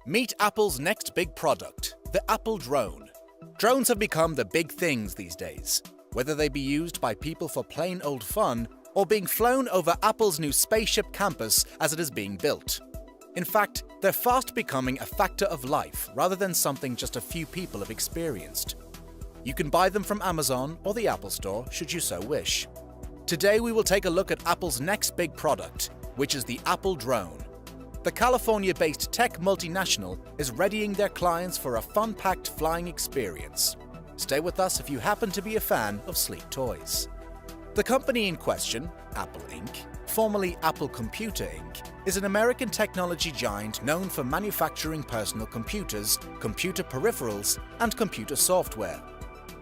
Meet Apple's next big product, the Apple drone. Drones have become the big things these days, whether they be used by people for plain old fun or being flown over Apple's new spaceship campus as it is being built. In fact, they're fast becoming a factor of life rather than something just a few people have experienced. You can buy them from Amazon or the Apple Store should you so wish. Today we will take a look at Apple's next big product, which is the Apple drone. The California-based tech multinational is readying their clients for a fun-packed flying experience. Stay with us if you happen to be a fan of sleek toys. The company in question, Apple Inc., formerly Apple Computer Inc., is an American technology giant known for manufacturing personal computers, computer peripherals, and computer software.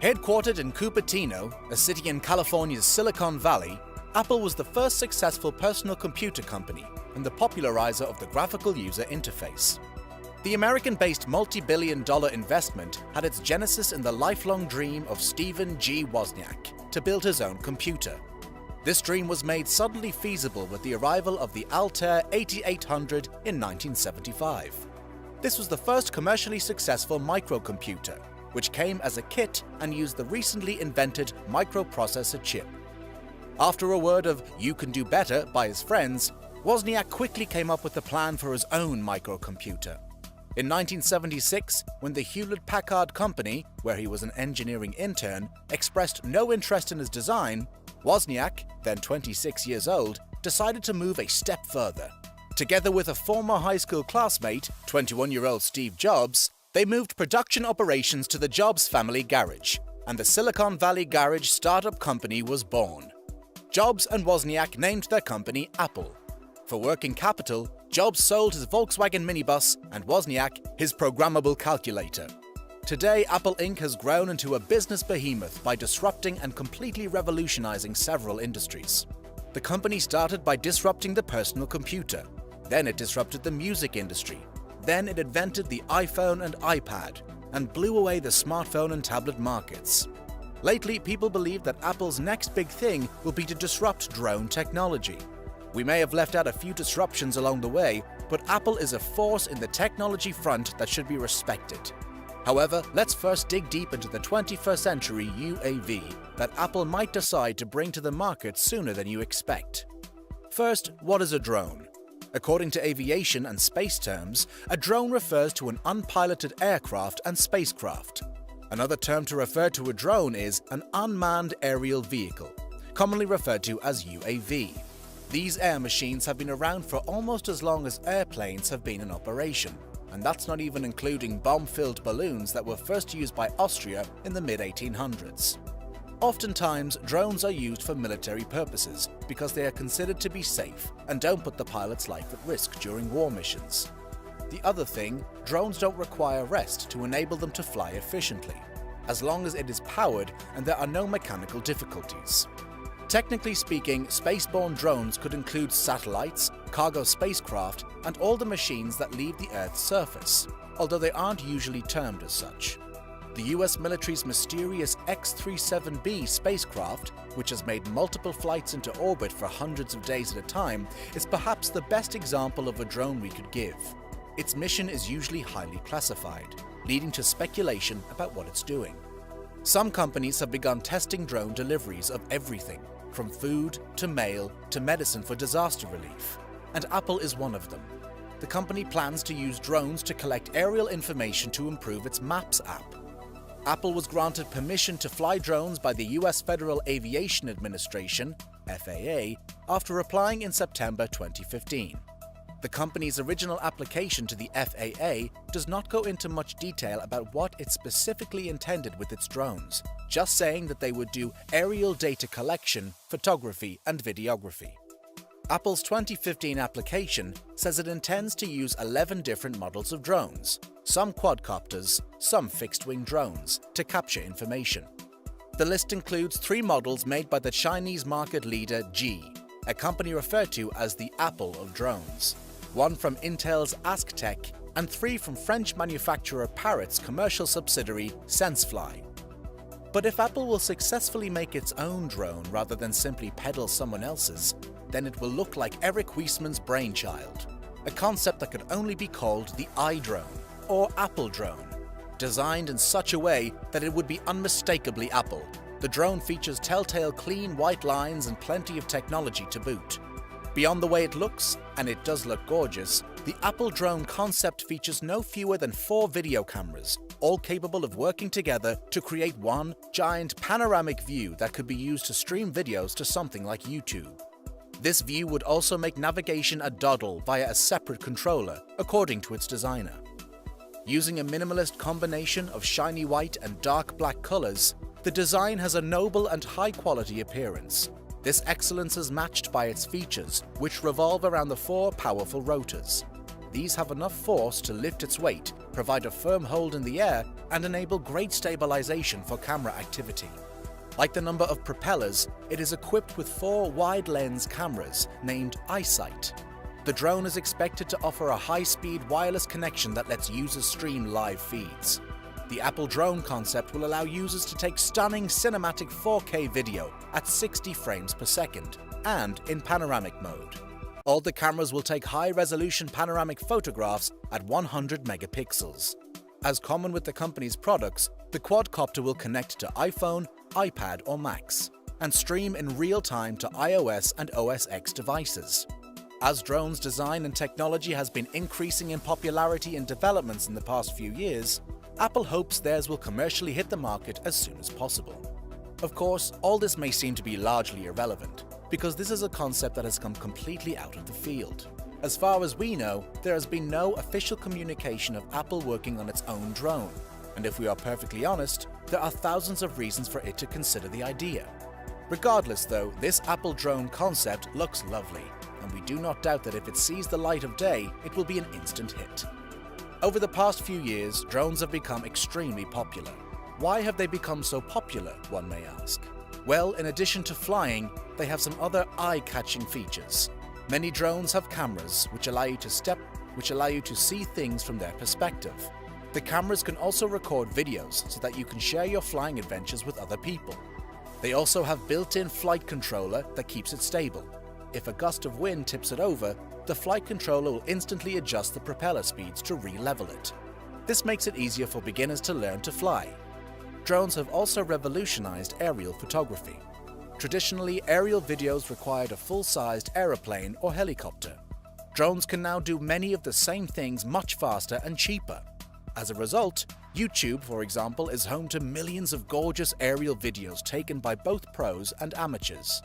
Headquartered in Cupertino, a city in California's Silicon Valley, Apple was the first successful personal computer company and the popularizer of the graphical user interface. The American-based multi-billion-dollar investment had its genesis in the lifelong dream of Stephen G. Wozniak to build his own computer. This dream was made suddenly feasible with the arrival of the Altair 8800 in 1975. This was the first commercially successful microcomputer, which came as a kit and used the recently invented microprocessor chip. After a word of "you can do better" by his friends, Wozniak quickly came up with a plan for his own microcomputer. In 1976, when the Hewlett-Packard Company, where he was an engineering intern, expressed no interest in his design, Wozniak, then 26 years old, decided to move a step further. Together with a former high school classmate, 21-year-old Steve Jobs, they moved production operations to the Jobs family garage, and the Silicon Valley Garage startup company was born. Jobs and Wozniak named their company Apple. For working capital, Jobs sold his Volkswagen minibus and Wozniak his programmable calculator. Today, Apple Inc. has grown into a business behemoth by disrupting and completely revolutionizing several industries. The company started by disrupting the personal computer. Then it disrupted the music industry. Then it invented the iPhone and iPad and blew away the smartphone and tablet markets. Lately, people believe that Apple's next big thing will be to disrupt drone technology. We may have left out a few disruptions along the way, but Apple is a force in the technology front that should be respected. However, let's first dig deep into the 21st century UAV that Apple might decide to bring to the market sooner than you expect. First, what is a drone? According to aviation and space terms, a drone refers to an unpiloted aircraft and spacecraft. Another term to refer to a drone is an unmanned aerial vehicle, commonly referred to as UAV. These air machines have been around for almost as long as airplanes have been in operation, and that's not even including bomb-filled balloons that were first used by Austria in the mid-1800s. Oftentimes, drones are used for military purposes because they are considered to be safe and don't put the pilot's life at risk during war missions. The other thing, drones don't require rest to enable them to fly efficiently, as long as it is powered and there are no mechanical difficulties. Technically speaking, spaceborne drones could include satellites, cargo spacecraft, and all the machines that leave the Earth's surface, although they aren't usually termed as such. The US military's mysterious X-37B spacecraft, which has made multiple flights into orbit for hundreds of days at a time, is perhaps the best example of a drone we could give. Its mission is usually highly classified, leading to speculation about what it's doing. Some companies have begun testing drone deliveries of everything, from food to mail to medicine for disaster relief, and Apple is one of them. The company plans to use drones to collect aerial information to improve its Maps app. Apple was granted permission to fly drones by the US Federal Aviation Administration, FAA, after applying in September 2015. The company's original application to the FAA does not go into much detail about what it specifically intended with its drones, just saying that they would do aerial data collection, photography, and videography. Apple's 2015 application says it intends to use 11 different models of drones, some quadcopters, some fixed-wing drones, to capture information. The list includes 3 models made by the Chinese market leader G, a company referred to as the Apple of drones, 1 from Intel's AskTech, and 3 from French manufacturer Parrot's commercial subsidiary Sensefly. But if Apple will successfully make its own drone rather than simply peddle someone else's, then it will look like Eric Weissman's brainchild. a concept that could only be called the iDrone, or Apple drone. Designed in such a way that it would be unmistakably Apple, the drone features telltale clean white lines and plenty of technology to boot. Beyond the way it looks, and it does look gorgeous, the Apple drone concept features no fewer than 4 video cameras, all capable of working together to create one giant panoramic view that could be used to stream videos to something like YouTube. This view would also make navigation a doddle via a separate controller, according to its designer. Using a minimalist combination of shiny white and dark black colors, the design has a noble and high-quality appearance. This excellence is matched by its features, which revolve around the 4 powerful rotors. These have enough force to lift its weight, provide a firm hold in the air, and enable great stabilization for camera activity. Like the number of propellers, it is equipped with 4 wide-lens cameras named iSight. The drone is expected to offer a high-speed wireless connection that lets users stream live feeds. The Apple drone concept will allow users to take stunning cinematic 4K video at 60 frames per second and in panoramic mode. All the cameras will take high-resolution panoramic photographs at 100 megapixels. As common with the company's products, the quadcopter will connect to iPhone, iPad or Macs and stream in real time to iOS and OS X devices. As drones design and technology has been increasing in popularity and developments in the past few years, Apple hopes theirs will commercially hit the market as soon as possible. Of course, all this may seem to be largely irrelevant, because this is a concept that has come completely out of the field. As far as we know, there has been no official communication of Apple working on its own drone, and if we are perfectly honest, there are thousands of reasons for it to consider the idea. Regardless though, this Apple drone concept looks lovely, and we do not doubt that if it sees the light of day, it will be an instant hit. Over the past few years, drones have become extremely popular. Why have they become so popular, one may ask? Well, in addition to flying, they have some other eye-catching features. Many drones have cameras which allow you to see things from their perspective. The cameras can also record videos so that you can share your flying adventures with other people. They also have built-in flight controller that keeps it stable. If a gust of wind tips it over, the flight controller will instantly adjust the propeller speeds to re-level it. This makes it easier for beginners to learn to fly. Drones have also revolutionized aerial photography. Traditionally, aerial videos required a full-sized aeroplane or helicopter. Drones can now do many of the same things much faster and cheaper. As a result, YouTube, for example, is home to millions of gorgeous aerial videos taken by both pros and amateurs.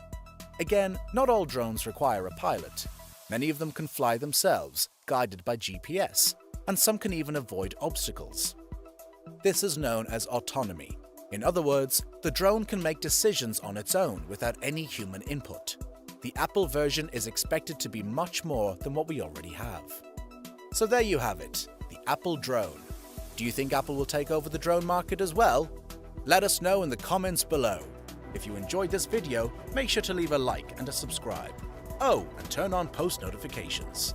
Again, not all drones require a pilot. Many of them can fly themselves, guided by GPS, and some can even avoid obstacles. This is known as autonomy. In other words, the drone can make decisions on its own without any human input. The Apple version is expected to be much more than what we already have. So there you have it, the Apple drone. Do you think Apple will take over the drone market as well? Let us know in the comments below. If you enjoyed this video, make sure to leave a like and a subscribe. Oh, and turn on post notifications.